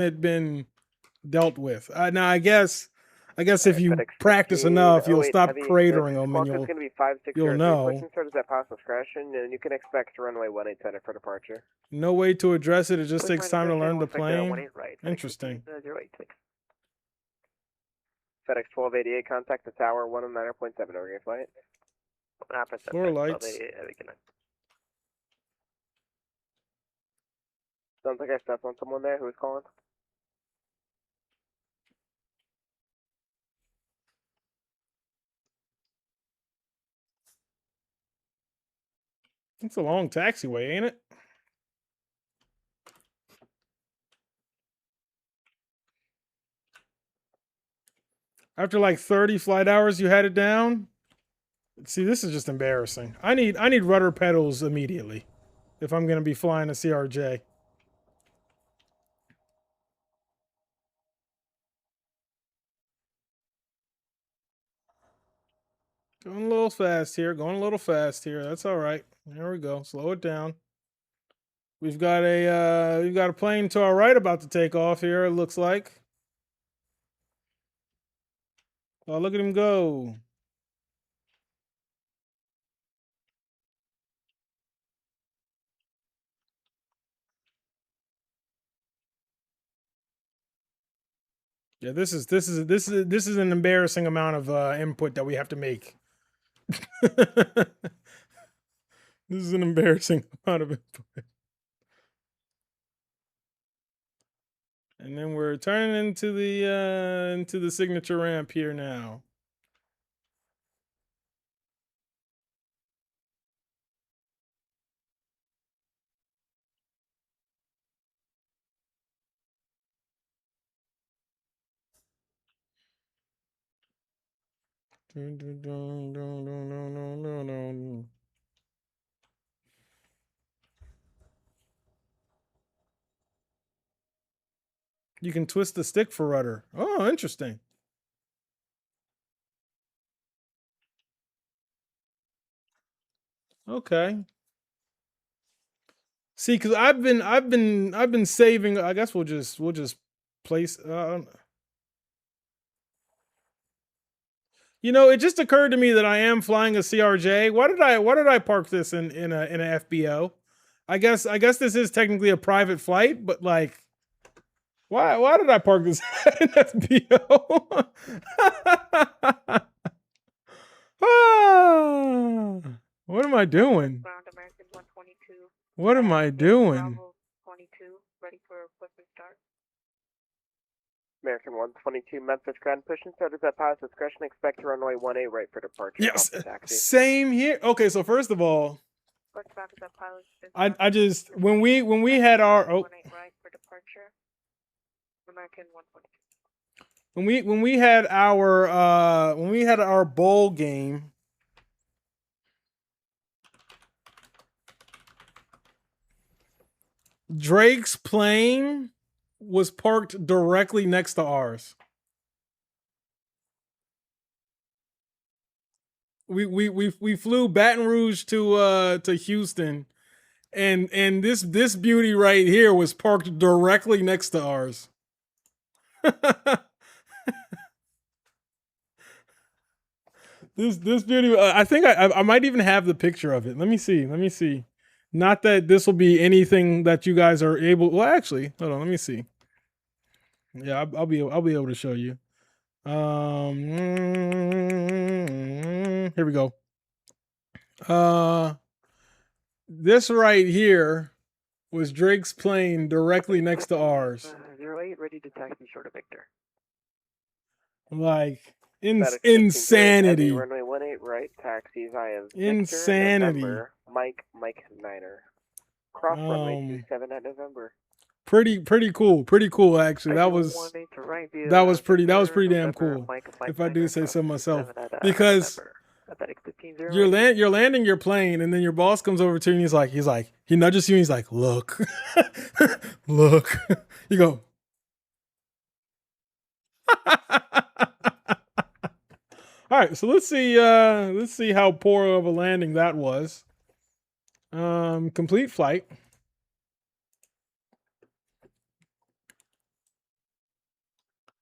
had been dealt with. Now I guess if you practice enough, you'll stop cratering them, and you'll know. Pushing starts at pass discretion, and you can expect runway 18 center for departure. No way to address it. It just takes time to learn the plane. Interesting. FedEx 1288, contact the tower 109.7 over flight. Floor lights. Sounds like I stepped on someone there. Who's calling? It's a long taxiway, ain't it? After like 30 flight hours, you had it down? See, this is just embarrassing. I need rudder pedals immediately if I'm going to be flying a CRJ. Going a little fast here. That's all right. There we go. Slow it down. We've got a plane to our right about to take off here, it looks like. Oh, look at him go. Yeah, this is an embarrassing amount of input that we have to make. This is an embarrassing amount of input. And then we're turning into the signature ramp here now. You can twist the stick for rudder. Oh, interesting. Okay. See, because I've been saving. I guess we'll just place. You know, it just occurred to me that I am flying a CRJ. Why did I park this in a FBO? I guess this is technically a private flight, but like, why did I park this in FBO? What am I doing? What am I doing? American 122, Memphis Grand pushing started at pass discretion. Expect runway 18 right for departure. Yes, same here. Okay, so first of all, I just when we had our when we had our bowl game, Drake's plane was parked directly next to ours. We flew Baton Rouge to Houston, and this beauty right here was parked directly next to ours. This beauty, I think I might even have the picture of it. Let me see. Not that this will be anything that you guys are able. Well, actually, hold on. Let me see. Yeah, I'll be able to show you. Here we go. This right here was Drake's plane directly next to ours. 08, ready to taxi short of Victor. Like insanity. Runway 18 right, taxis. I have insanity. Victor, Mike Niner. Cross runway 27 at November. Pretty cool actually. That was pretty damn cool, if I do say so myself. Because you're landing your plane, and then your boss comes over to you, and he's like he nudges you, and he's like, look. Look. You go. All right, so let's see how poor of a landing that was. Complete flight.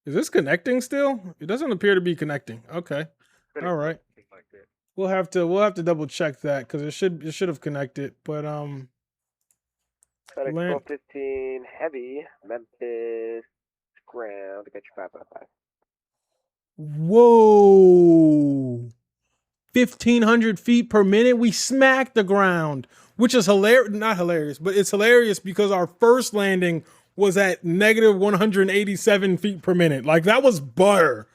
Is this connecting still? It doesn't appear to be connecting. Okay. All right. We'll have to double check that because it should have connected. But FedEx 1215 heavy Memphis ground to get you 555. Whoa. 1,500 feet per minute. We smacked the ground, which is hilarious. Not hilarious, but it's hilarious because our first landing was at negative 187 feet per minute. Like that was butter.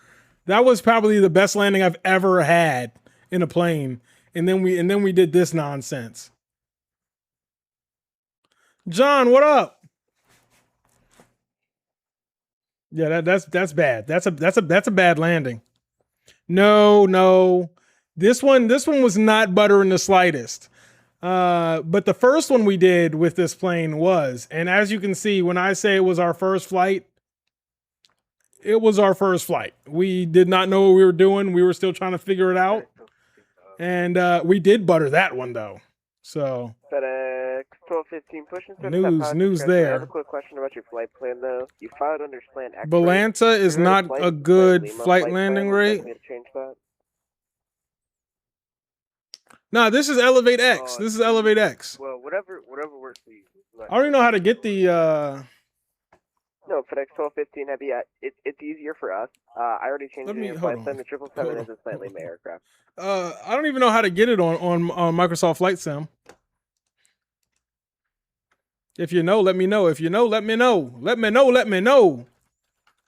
That was probably the best landing I've ever had in a plane. And then we did this nonsense. John, what up? Yeah, that's bad. That's a bad landing. No. This one was not butter in the slightest. But the first one we did with this plane was, and as you can see, when I say it was our first flight, it was our first flight. We did not know what we were doing. We were still trying to figure it out. And we did butter that one though. So FedEx 1215 pushing. News there. I have a quick question about your flight plan though. You filed under slant X. Belanta is not a good flight landing rate. Change that. No, this is Elevate X. This is Elevate X. Well, whatever works for you. I don't even know how to get the. No, FedEx 1215 heavy. It's easier for us. I already changed it in your flight plan. The 777 is a slightly lame aircraft. I don't even know how to get it on Microsoft Flight Sim. If you know, let me know. If you know, let me know. Let me know.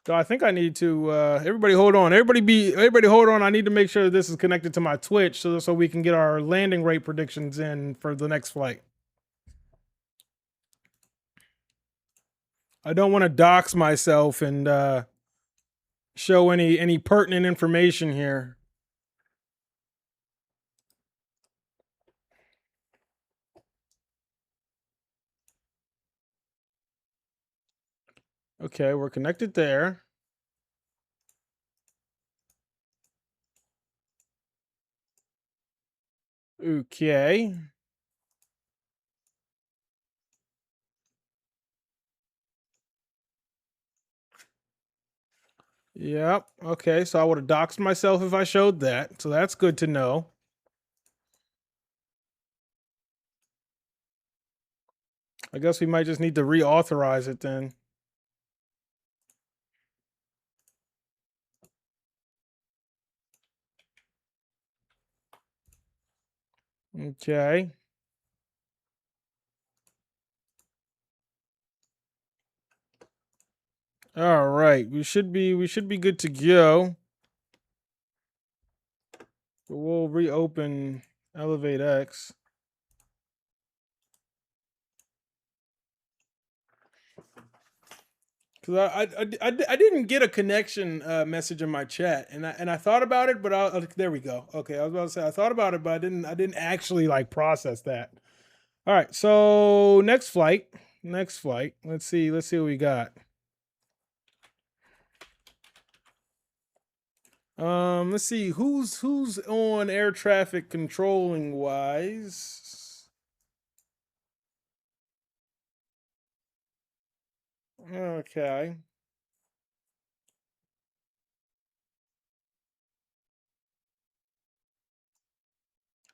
So I think I need to. Everybody, hold on. Everybody, hold on. I need to make sure this is connected to my Twitch so we can get our landing rate predictions in for the next flight. I don't want to dox myself and show any pertinent information here. Okay, we're connected there. Okay. Yep. Okay, so I would have doxed myself if I showed that. So that's good to know. I guess we might just need to reauthorize it then. Okay. All right. We should be good to go. We'll reopen Elevate X. Because I didn't get a connection message in my chat, and I thought about it, but there we go. Okay, I was about to say I thought about it, but I didn't actually like process that. All right, so next flight. Let's see what we got. Let's see who's on air traffic controlling wise. Okay.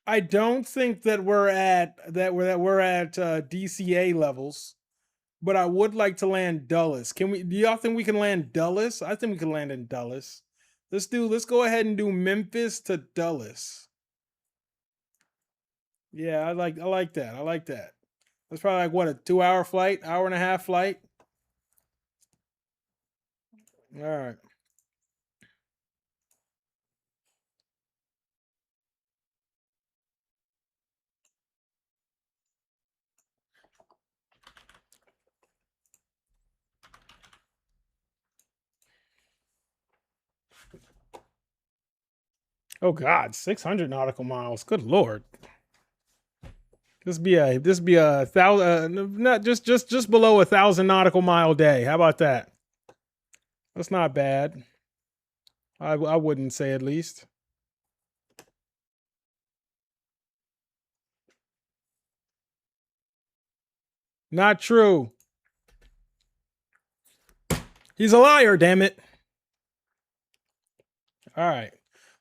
I don't think that we're at DCA levels, but I would like to land Dulles. Do y'all think we can land Dulles? I think we can land in Dulles. Let's go ahead and do Memphis to Dulles. Yeah, I like that. That's probably like what, a 2-hour flight, hour and a half flight. All right. Oh God, 600 nautical miles. Good Lord. This be a thousand, not just below 1,000 nautical mile day. How about that? That's not bad. I wouldn't say, at least. Not true. He's a liar, damn it. All right.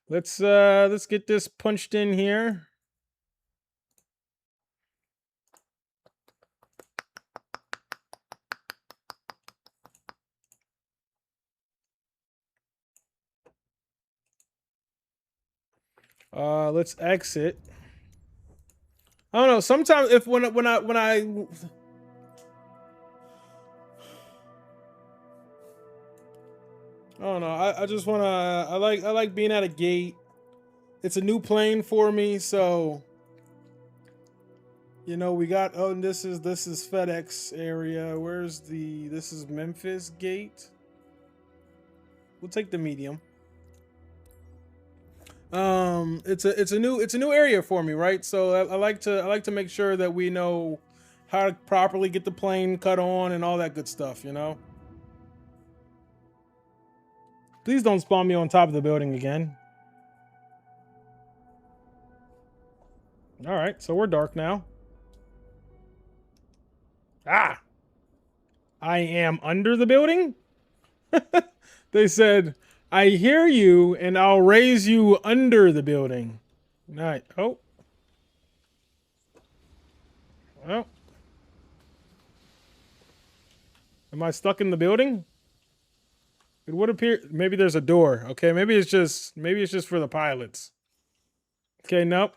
Let's get this punched in here. Let's exit. I don't know. Sometimes if when I I don't know. I just wanna. I like being at a gate. It's a new plane for me, so you know we got. Oh, and this is FedEx area. Where's the? This is Memphis gate. We'll take the medium. It's a new area for me, right? So I like to make sure that we know how to properly get the plane cut on and all that good stuff, you know. Please don't spawn me on top of the building again. All right, so we're dark now. Ah, I am under the building. They said, I hear you and I'll raise you under the building. Nice. Oh. Well. Am I stuck in the building? It would appear maybe there's a door. Okay, maybe it's just for the pilots. Okay, nope.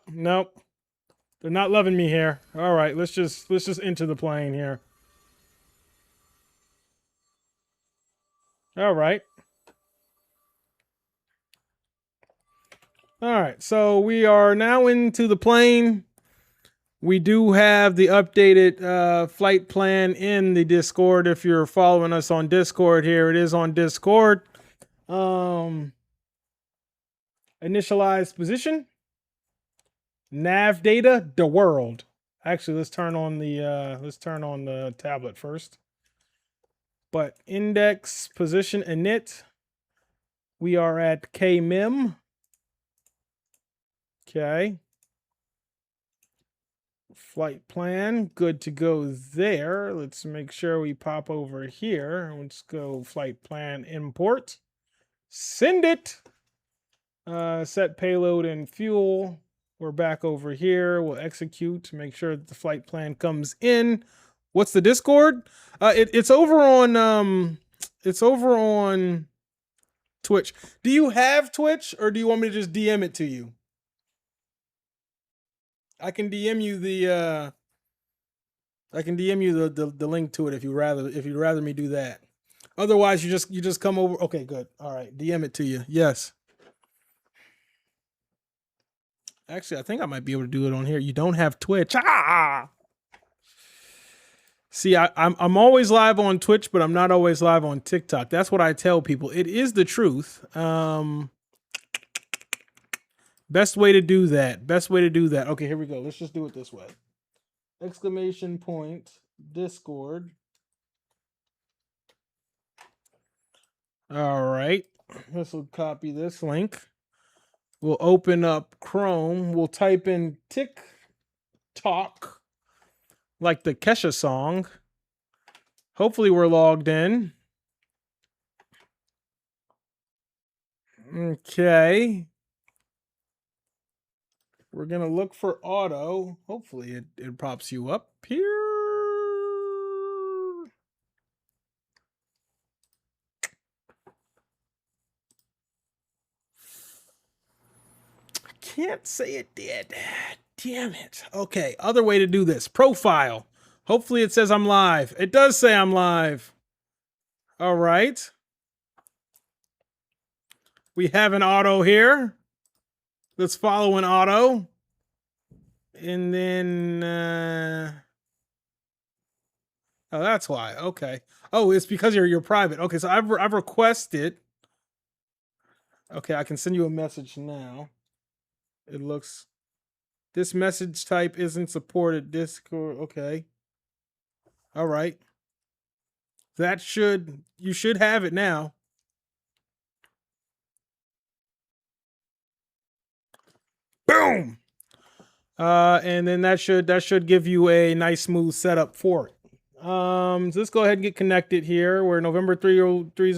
They're not loving me here. All right, let's just enter the plane here. All right. All right, so we are now into the plane. We do have the updated flight plan in the Discord. If you're following us on Discord here, it is on Discord. Initialize position. Nav data, the world. Actually, let's turn on the tablet first. But index position init. We are at KMIM. Okay. Flight plan, good to go there. Let's make sure we pop over here. Let's go flight plan import. Send it. Set payload and fuel. We're back over here. We'll execute to make sure that the flight plan comes in. What's the Discord? It's over on Twitch. Do you have Twitch or do you want me to just DM it to you? I can DM you the link to it if you'd rather me do that. Otherwise, you just come over. Okay, good. All right, DM it to you. Yes. Actually, I think I might be able to do it on here. You don't have Twitch. Ah! See, I'm always live on Twitch, but I'm not always live on TikTok. That's what I tell people. It is the truth. Best way to do that. Okay, here we go. Let's just do it this way. Exclamation point, Discord. All right. This will copy this link. We'll open up Chrome. We'll type in TikTok, like the Kesha song. Hopefully we're logged in. Okay. We're going to look for auto. Hopefully it pops you up here. I can't say it did. Damn it. Okay, other way to do this. Profile. Hopefully it says I'm live. It does say I'm live. All right. We have an auto here. Let's follow an auto. And then, oh, that's why. Okay. Oh, it's because you're private. Okay, so I've requested. Okay, I can send you a message now. It looks, this message type isn't supported. Discord. Okay. All right. You should have it now. Boom. And then that should give you a nice smooth setup for it. So let's go ahead and get connected here. We're November 3030.